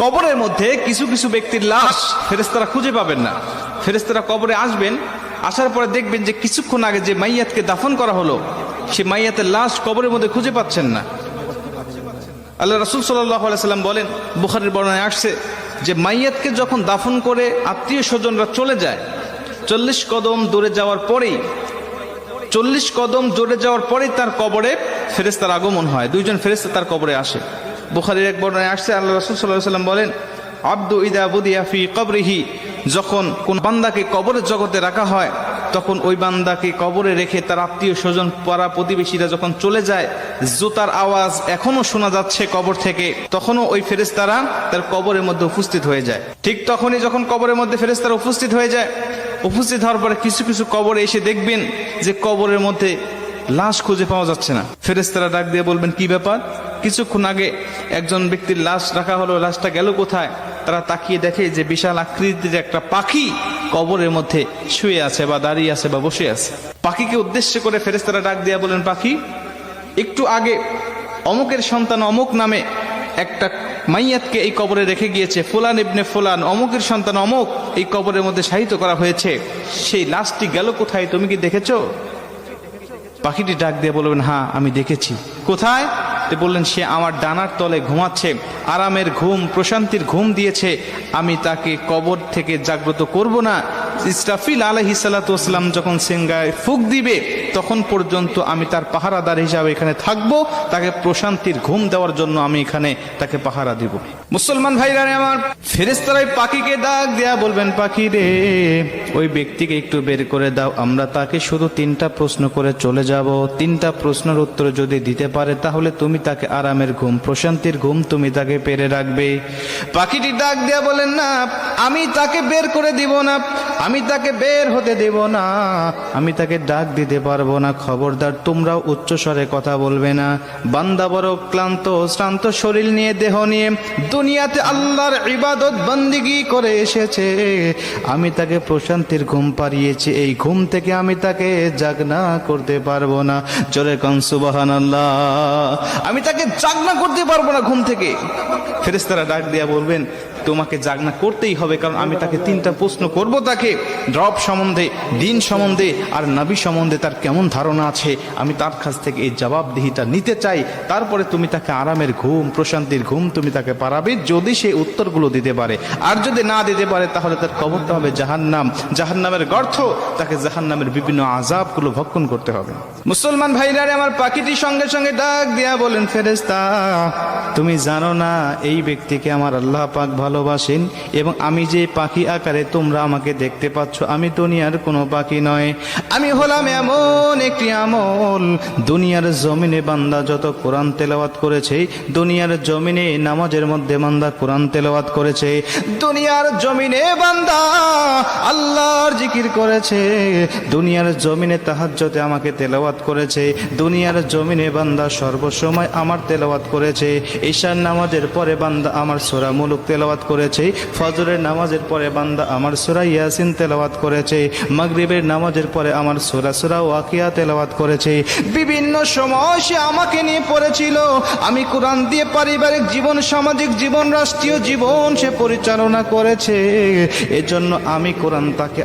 কবরের মধ্যে কিছু কিছু ব্যক্তির লাশ ফেরেশতারা খুঁজে পাবেন না। ফেরেশতারা কবরে আসবেন, আসার পরে দেখবেন যে কিছুক্ষণ আগে যে মাইয়াতকে দাফন করা হলো সে মাইয়াতের লাশ কবরের মধ্যে খুঁজে পাচ্ছেন না। আল্লাহ রাসূল সাল্লাল্লাহু আলাইহি সাল্লাম বলেন, বুখারীর বর্ণনায় আসছে যে মাইয়াতকে যখন দাফন করে আত্মীয় স্বজনরা চলে যায়, 40 কদম দূরে যাওয়ার পরেই তার কবরে ফেরেশতার আগমন হয়। দুইজন ফেরেশতা তার কবরে আসে। বুখারীর এক বর্ণনায় আসছে, আল্লাহ রাসূল সাল্লাল্লাহু আলাইহি সাল্লাম বলেন, আব্দু ইদা বুদিয়া ফি কবরিহি, যখন কোন বান্দাকে কবরের জগতে রাখা হয় তখন ওই বান্দাকে কবরে রেখে তার আত্মীয় স্বজন পাড়া প্রতিবেশীরা যখন চলে যায়, জুতার আওয়াজ এখনো শোনা যাচ্ছে কবর থেকে, তখনও ওই ফেরেশতারা তার কবরের মধ্যে উপস্থিত হয়ে যায়। ঠিক তখনই যখন কবরের মধ্যে ফেরেশতারা উপস্থিত হয়ে যায়, উপস্থিত হওয়ার পরে কিছু কিছু কবরে এসে দেখবেন যে কবরের মধ্যে লাশ খুঁজে পাওয়া যাচ্ছে না। ফেরেশতারা ডাক দিয়ে বলবেন, কি ব্যাপার? কিছুক্ষণ আগে একজন ব্যক্তির লাশ রাখা হলো, লাশটা গেল কোথায়? তারা তাকিয়ে দেখে যে বিশাল আকৃতির একটা পাখি কবরের মধ্যে শুয়ে আছে বা দাঁড়িয়ে আছে বা বসে আছে। পাখিকে উদ্দেশ্য করে ফেরেশতারা ডাক দিয়ে বলেন, পাখি, একটু আগে অমুকের সন্তান অমুক নামে একটা মাইয়াতকে এই কবরে রেখে গিয়েছে, ফুলান ইবনে ফুলান, অমুকের সন্তান অমুক এই কবরের মধ্যে শায়িত করা হয়েছে, সেই লাশটি গেল কোথায়? তুমি কি দেখেছো? পাখিটি ডাক দিয়ে বলবেন, হ্যাঁ আমি দেখেছি। কোথায়? বললেন, সে আমার ডানার তলে ঘুমাচ্ছে, আরামের ঘুম, প্রশান্তির ঘুম দিয়েছে, আমি তাকে কবর থেকে জাগ্রত করব না। ইসরাফিল আলাইহিস সালাতু ওয়াস সালাম যখন সিংহায় ফুঁক দিবে তখন পর্যন্ত আমি তার পাহারাদার হিসাবে এখানে থাকবো, তাকে প্রশান্তির ঘুম দেওয়ার জন্য আমি এখানে তাকে পাহারা দিব। মুসলমান ভাইরা আমার, ফেরেশতারা পাখিকে ডাক দেয়া বলবেন, পাখি রে, ওই ব্যক্তিকে একটু বের করে দাও, আমরা তাকে শুধু 3টা প্রশ্ন করে চলে যাব। 3টা প্রশ্নের উত্তর যদি দিতে পারে তাহলে তুমি তাকে আরামের ঘুম, প্রশান্তির ঘুম তুমি তাকে পেরে রাখবে। পাখিটি ডাক দেয়া বলেন, না, আমি তাকে বের করে দিব না, আমি তাকে বের হতে দেব না, আমি তাকে ডাক দিতে পারবো না। খবরদার, তোমরাও উচ্চ স্বরে কথা বলবে না। বান্দা বড় ক্লান্ত শ্রান্ত শরীর নিয়ে, দেহ নিয়ে দুনিয়াতে আল্লাহর ইবাদত বন্দিগি করে এসেছে, আমি তাকে প্রশান্তির ঘুম পাড়িয়েছি, এই ঘুম থেকে আমি তাকে জাগনা করতে পারবো না। জোরে কোন সুবহানাল্লাহ। আমি তাকে জাগনা করতে পারবো না ঘুম থেকে। ফেরেশতারা ডাক দিয়া বলবেন, তোমাকে জাগনা করতেই হবে, কারণ আমি তাকে 3টা প্রশ্ন করব, তাকে রব সম্বন্ধে, দিন সম্বন্ধে আর নবী সম্বন্ধে তার কেমন ধারণা আছে, আমি তার কাছ থেকে এই জবাবদিহিটা নিতে চাই। তারপরে তুমি তাকে আরামের ঘুম, প্রশান্তির ঘুম তুমি তাকে পারাবে, যদি সে উত্তরগুলো দিতে পারে। আর যদি না দিতে পারে তাহলে তার কবরটা হবে জাহান্নাম, জাহান্নামের গর্ত, তাকে জাহান্নামের বিভিন্ন আযাবগুলো ভক্ষণ করতে হবে। মুসলমান ভাইরা আমার, পাখিটি সঙ্গে সঙ্গে ডাক দিয়া বলেন, ফেরেশতা, তুমি জানো না এই ব্যক্তিকে আমার আল্লাহ পাক ভালোবাসেন, এবং আমি যে পাখি আকারে তোমরা আমাকে দেখতে পাচ্ছ, আমি দুনিয়ার কোনো পাখি নয়, আমি হলাম এমন একটি আমল। দুনিয়ার জমিনে বান্দা যত কোরআন তেলাওয়াত করেছে, দুনিয়ার জমিনে নামাজের মধ্যে বান্দা কোরআন তেলাওয়াত করেছে, দুনিয়ার জমিনে বান্দা আল্লাহর জিকির করেছে, দুনিয়ার জমিনে তাহাজ্জুদে আমাকে তেলাওয়াত করেছে, দুনিয়ার জমিনে বান্দা সর্বসময় আমার তেলাওয়াত করেছে, ঈশার নামাজের পরে বান্দা আমার সূরা মুলুক তেলাওয়াত করেছে, ফজরের নামাজের পরে বান্দা আমার সূরা ইয়াসিন তেলাওয়াত করেছে, মাগরিবের নামাজের পরে আমার সূরা ওয়াকিয়া তেলাওয়াত করেছে। বিভিন্ন সময় সে আমাকে নিয়ে পড়েছিল, আমি কোরআন দিয়ে পারিবারিক জীবন, সামাজিক জীবন, রাষ্ট্রীয় জীবন সে পরিচালনা করেছে, এজন্য আমি কোরআন তাকে